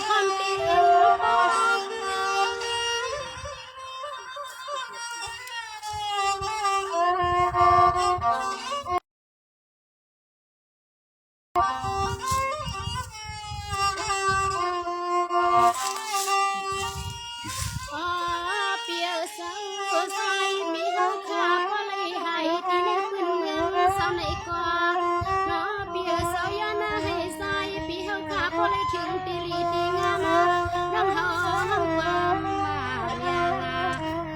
พันเตียเปียสาวใส่ปีเฮาขาพอเลยให้ที่แนพื้นเมืองสาวในกว่าน้อเปียสาวยานาให้ใส่ปีเฮาขาพอเลยถึงตีลีตีงามน้องเฮาความว่าเมีย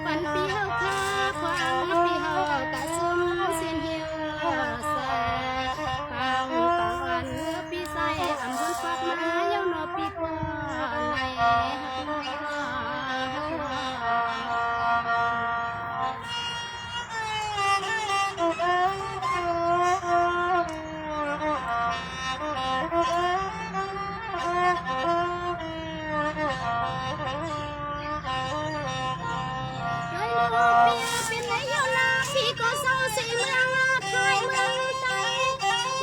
ปันปีเฮาขาความปีเฮากะซุ่มเสียนเหี่ยวแซ่ปังปังวันปีใส่อำคนฝากมาเย้านอปีปอในเป็นไรเยาลาพี่ก็เศร้าเสียเมืองไทยเมืองไทย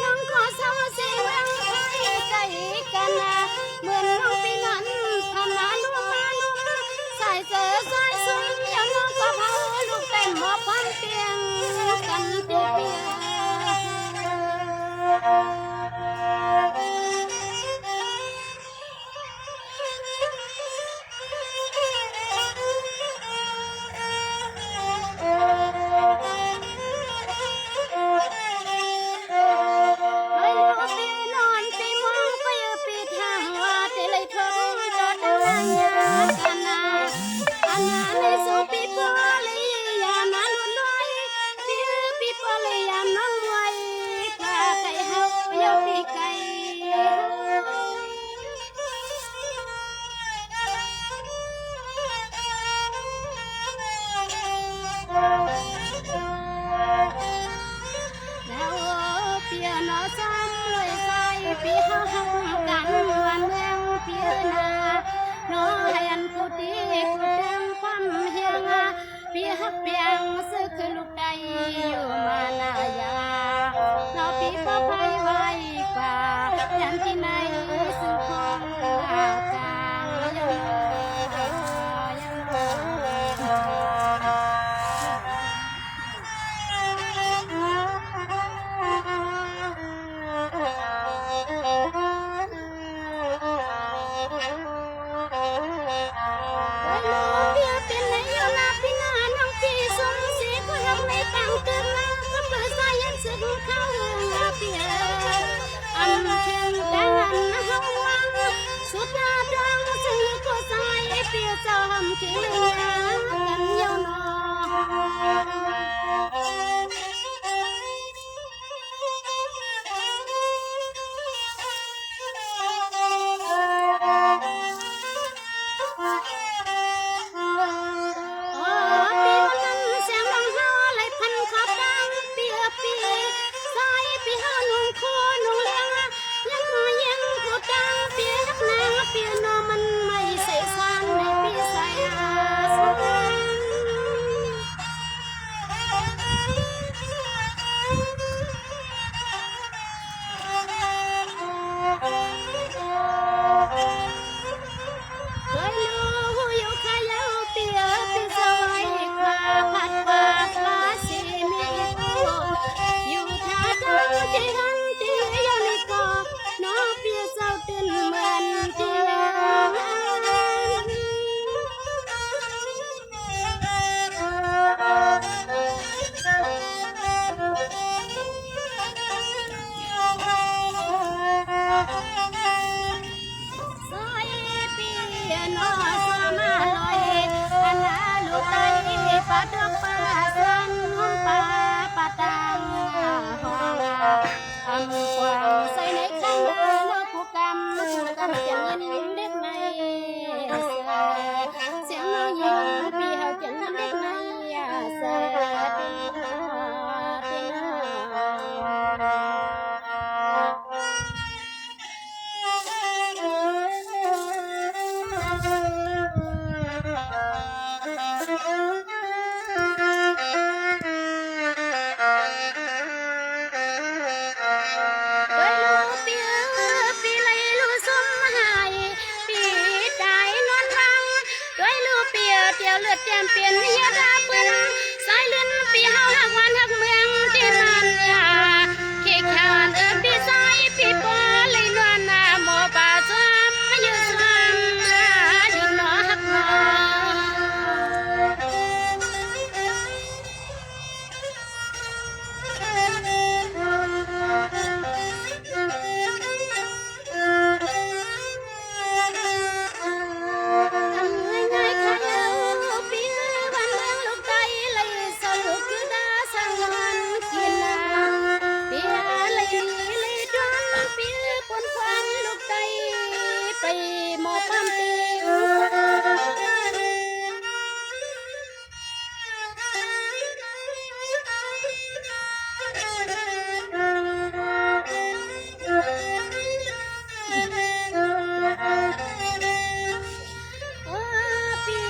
น้องก็เศร้าเสียเมืองไทยใจกันเหมือนน้องปีนั้นทำนาลูกมาลูกใส่เสื้อใส่ซุ้มยังน้องก็เผาลูกเต็มหม้อพันเตียงกันเปียปีเฮาหักกันวันเมืองเปียนาน้อให้อันกูดีกูเติมความเฮียงปีฮักเปียงสึกคือลูกใดอยู่มานายาน้อปีปอภัยไว้กว่ายันที่ไหนสึกของอาจางเข้าเปียอันเชียงแต่งอันเฮาวังสุดาดังซื้อก็ใส่เปียจอมขี้เหลือกันเยาวนเปียโนมันไม่ใส่ซานในปีใส่อาสเคยรู้อยู่ขยาวเปียปีสวยขาพัดปากลาสีมีโออยู่ท่าทางที่หันที่ยอนิกอน้อเปียเจ้าตื่นเหมือนที่ปาดอกปาสันห้องปาปาตังห้องอำกวางใส่ในขันนกผู้กำเสียงเงินเด็กในเสียงน้องยิงพี่เฮาเสียงเงินเด็กในเสียตินติน มเปลี่ยนยาดาเปิ้นสายลื่นปีเฮาหักวันหักเมืองที่บ้านยาเขียขานปีสายปีปอเลยนวลนาหมอป่าซ้ำยืนซ้ำยืนหนอหักหนอ ไปหมอปั๊มติงปี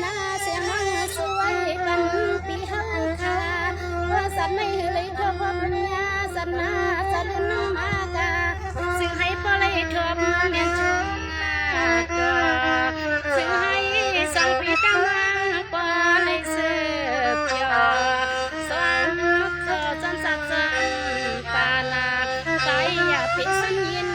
นาเสียงมันสวยกันปีเฮาค่ะว่าสัตว์ไม่เลยทบปัญญาสัตว์นาสัตว์นมากาซึ่งให้พอเลยทบเมียนชากาซึ่งให้สองปีตั้งนางปอให้เสืบยอสองก็จันสักจันปานาใจอย่าปิดสัญญา